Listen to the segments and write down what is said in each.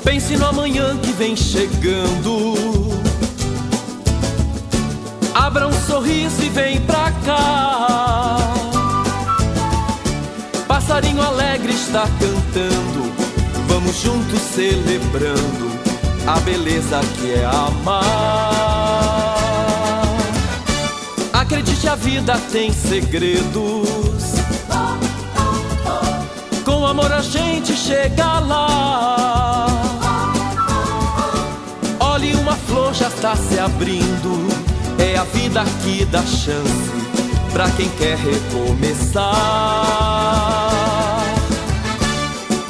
Pense no amanhã que vem chegando. Abra um sorriso e vem pra cá. Passarinho alegre está cantando. Vamos juntos celebrando a beleza que é amar. Acredite, a vida tem segredos. Com amor a gente chega lá. Olhe, uma flor já está se abrindo. É a vida que dá chance pra quem quer recomeçar.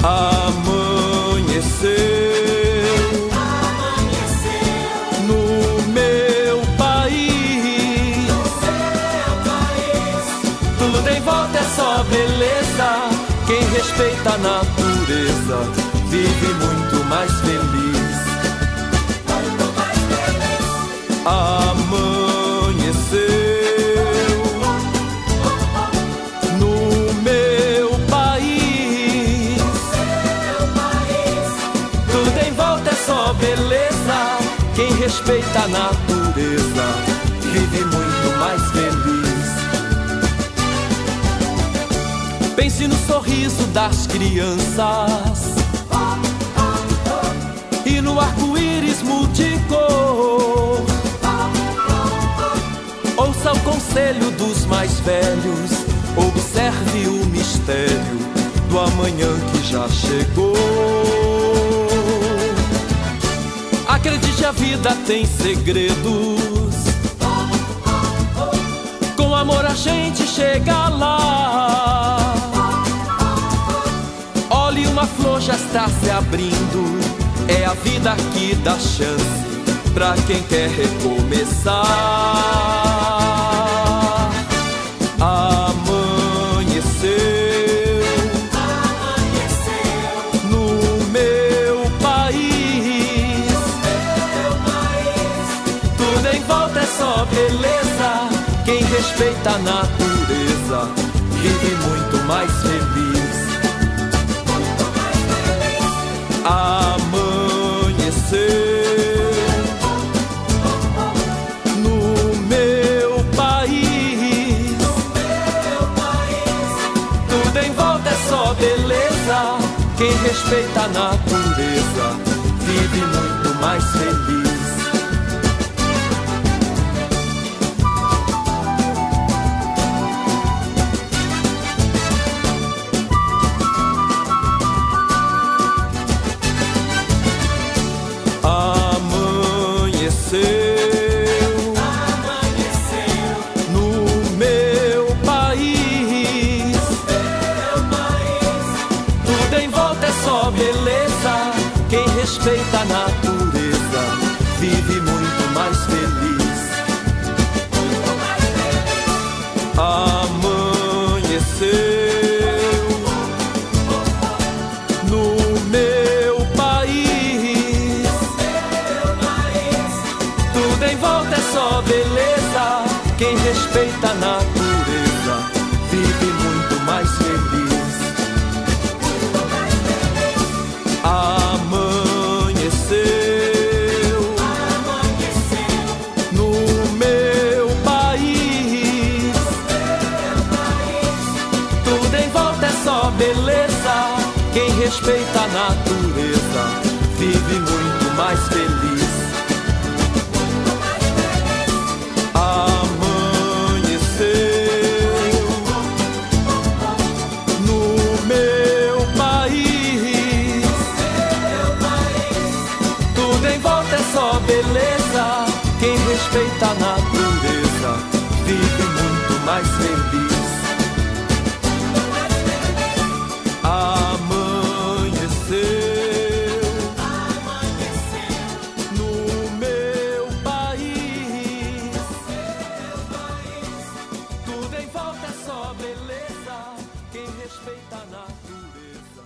Amanheceu no meu país. Tudo em volta é só beleza. Quem respeita a natureza vive muito mais feliz. Amanheceu no meu país. Tudo em volta é só beleza. Quem respeita a natureza vive muito mais feliz. Pense no sorriso das crianças e no arco-íris multicor. Ouça o conselho dos mais velhos. Observe o mistério do amanhã que já chegou. Acredite, a vida tem segredos. Com amor a gente chega lá. Olhe, uma flor já está se abrindo. É a vida que dá chance pra quem quer recomeçar. Amanheceu no meu país. Tudo em volta é só beleza. Quem respeita a natureza vive muito mais feliz. Amanheceu no meu país. Tudo em volta é só beleza. Quem respeita a natureza vive muito mais feliz. Beleza, quem respeita a natureza vive muito mais feliz. Amanheceu no meu país. Tudo em volta é só beleza. Quem respeita a natureza vive muito mais feliz. Amanheceu no meu país. Tudo em volta é só beleza. Quem respeita a natureza vive muito mais feliz. Beleza, quem respeita a natureza vive muito mais feliz.